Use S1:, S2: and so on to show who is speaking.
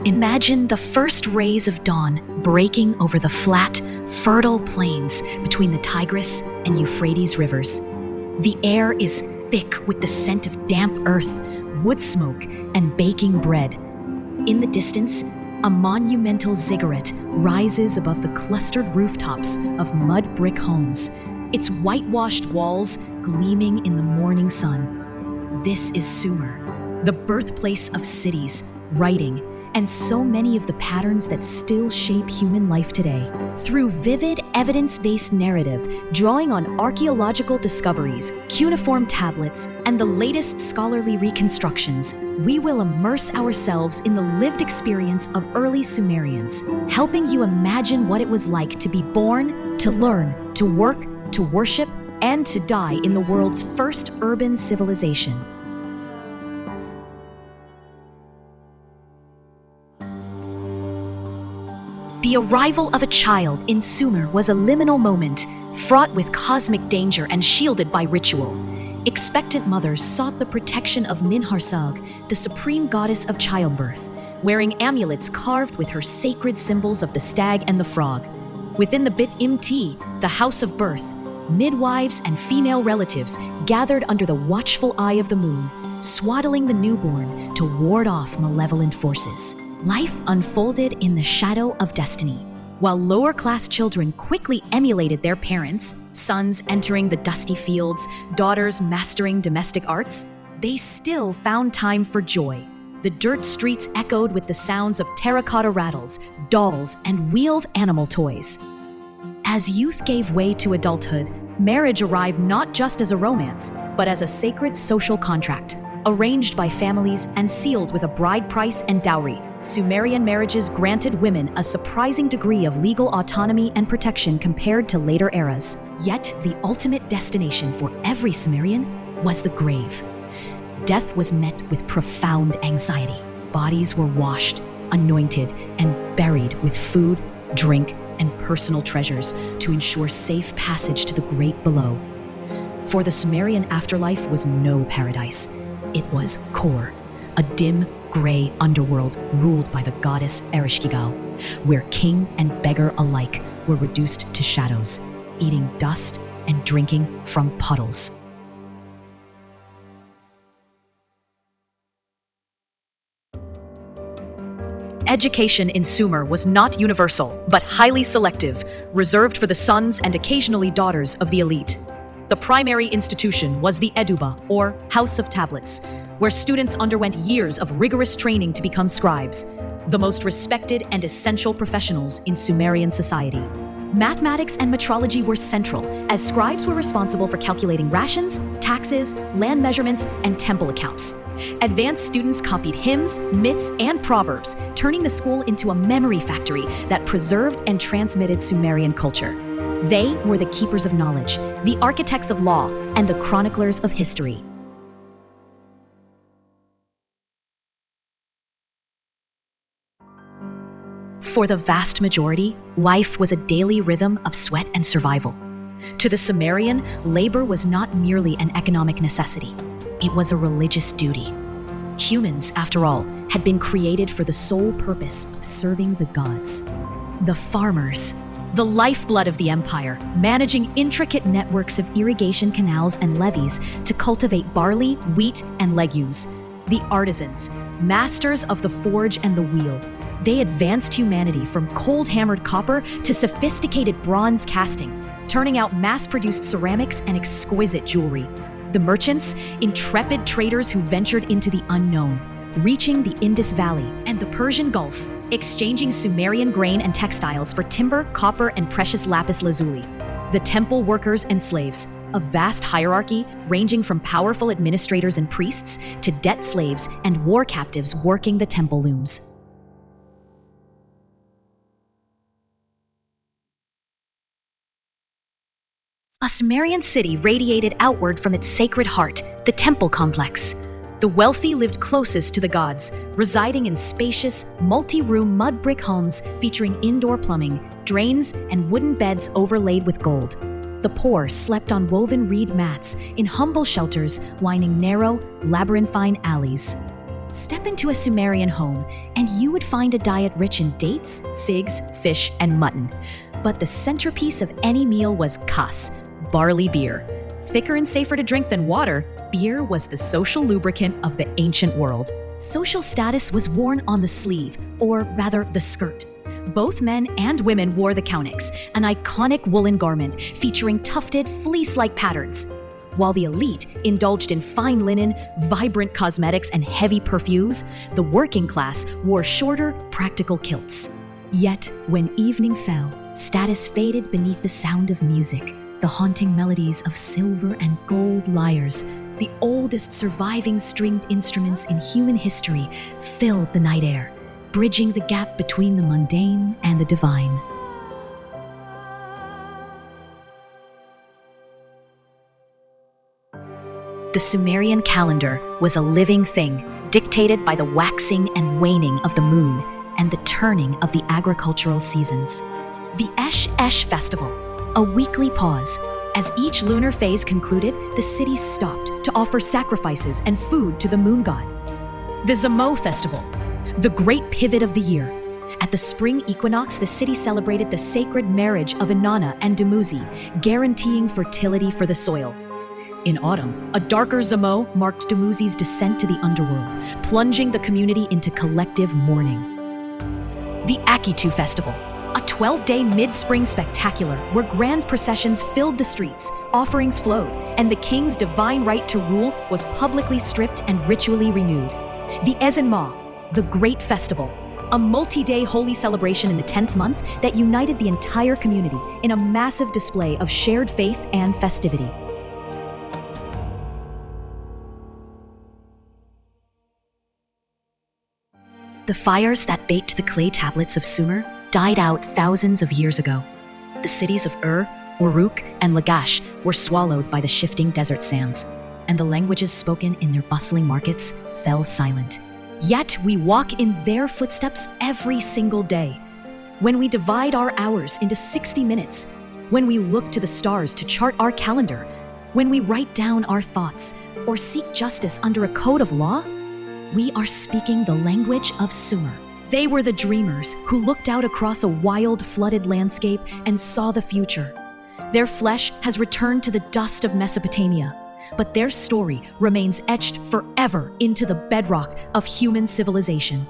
S1: Imagine the first rays of dawn breaking over the flat, fertile plains between the Tigris and Euphrates rivers. The air is thick with the scent of damp earth, wood smoke, and baking bread. In the distance, a monumental ziggurat rises above the clustered rooftops of mud brick homes, its whitewashed walls gleaming in the morning sun. This is Sumer, the birthplace of cities, writing, and so many of the patterns that still shape human life today. Through vivid, evidence-based narrative, drawing on archaeological discoveries, cuneiform tablets, and the latest scholarly reconstructions, we will immerse ourselves in the lived experience of early Sumerians, helping you imagine what it was like to be born, to learn, to work, to worship, and to die in the world's first urban civilization. The arrival of a child in Sumer was a liminal moment, fraught with cosmic danger and shielded by ritual. Expectant mothers sought the protection of Ninhursag, the supreme goddess of childbirth, wearing amulets carved with her sacred symbols of the stag and the frog. Within the Bit Imti, the house of birth, midwives and female relatives gathered under the watchful eye of the moon, swaddling the newborn to ward off malevolent forces. Life unfolded in the shadow of destiny. While lower-class children quickly emulated their parents, sons entering the dusty fields, daughters mastering domestic arts, they still found time for joy. The dirt streets echoed with the sounds of terracotta rattles, dolls, and wheeled animal toys. As youth gave way to adulthood, marriage arrived not just as a romance, but as a sacred social contract, arranged by families and sealed with a bride price and dowry. Sumerian marriages granted women a surprising degree of legal autonomy and protection compared to later eras. Yet, the ultimate destination for every Sumerian was the grave. Death was met with profound anxiety. Bodies were washed, anointed, and buried with food, drink, and personal treasures to ensure safe passage to the great below. For the Sumerian afterlife was no paradise. It was Kor, a dim, gray underworld ruled by the goddess Ereshkigal, where king and beggar alike were reduced to shadows, eating dust and drinking from puddles. Education in Sumer was not universal, but highly selective, reserved for the sons and occasionally daughters of the elite. The primary institution was the Eduba, or House of Tablets, where students underwent years of rigorous training to become scribes, the most respected and essential professionals in Sumerian society. Mathematics and metrology were central, as scribes were responsible for calculating rations, taxes, land measurements, and temple accounts. Advanced students copied hymns, myths, and proverbs, turning the school into a memory factory that preserved and transmitted Sumerian culture. They were the keepers of knowledge, the architects of law, and the chroniclers of history. For the vast majority, life was a daily rhythm of sweat and survival. To the Sumerian, labor was not merely an economic necessity. It was a religious duty. Humans, after all, had been created for the sole purpose of serving the gods. The farmers, the lifeblood of the empire, managing intricate networks of irrigation canals and levees to cultivate barley, wheat, and legumes. The artisans, masters of the forge and the wheel. They advanced humanity from cold-hammered copper to sophisticated bronze casting, turning out mass-produced ceramics and exquisite jewelry. The merchants, intrepid traders who ventured into the unknown, reaching the Indus Valley and the Persian Gulf, exchanging Sumerian grain and textiles for timber, copper, and precious lapis lazuli. The temple workers and slaves, a vast hierarchy ranging from powerful administrators and priests to debt slaves and war captives working the temple looms. A Sumerian city radiated outward from its sacred heart, the temple complex. The wealthy lived closest to the gods, residing in spacious, multi-room mud brick homes featuring indoor plumbing, drains, and wooden beds overlaid with gold. The poor slept on woven reed mats in humble shelters lining narrow, labyrinthine alleys. Step into a Sumerian home, and you would find a diet rich in dates, figs, fish, and mutton. But the centerpiece of any meal was kas, barley beer. Thicker and safer to drink than water, beer was the social lubricant of the ancient world. Social status was worn on the sleeve, or rather the skirt. Both men and women wore the kaunix, an iconic woolen garment featuring tufted, fleece-like patterns. While the elite indulged in fine linen, vibrant cosmetics, and heavy perfumes, the working class wore shorter, practical kilts. Yet, when evening fell, status faded beneath the sound of music, the haunting melodies of silver and gold lyres. The oldest surviving stringed instruments in human history filled the night air, bridging the gap between the mundane and the divine. The Sumerian calendar was a living thing, dictated by the waxing and waning of the moon and the turning of the agricultural seasons. The Esh festival, a weekly pause. As each lunar phase concluded, the city stopped to offer sacrifices and food to the moon god. The Zamo festival, the great pivot of the year. At the spring equinox, the city celebrated the sacred marriage of Inanna and Dumuzi, guaranteeing fertility for the soil. In autumn, a darker Zamo marked Dumuzi's descent to the underworld, plunging the community into collective mourning. The Akitu festival, a 12-day mid-spring spectacular where grand processions filled the streets, offerings flowed, and the king's divine right to rule was publicly stripped and ritually renewed. The Ezenma, the Great Festival, a multi-day holy celebration in the 10th month that united the entire community in a massive display of shared faith and festivity. The fires that baked the clay tablets of Sumer died out thousands of years ago. The cities of Uruk, and Lagash were swallowed by the shifting desert sands, and the languages spoken in their bustling markets fell silent. Yet we walk in their footsteps every single day. When we divide our hours into 60 minutes, when we look to the stars to chart our calendar, when we write down our thoughts or seek justice under a code of law, we are speaking the language of Sumer. They were the dreamers who looked out across a wild, flooded landscape and saw the future. Their flesh has returned to the dust of Mesopotamia, but their story remains etched forever into the bedrock of human civilization.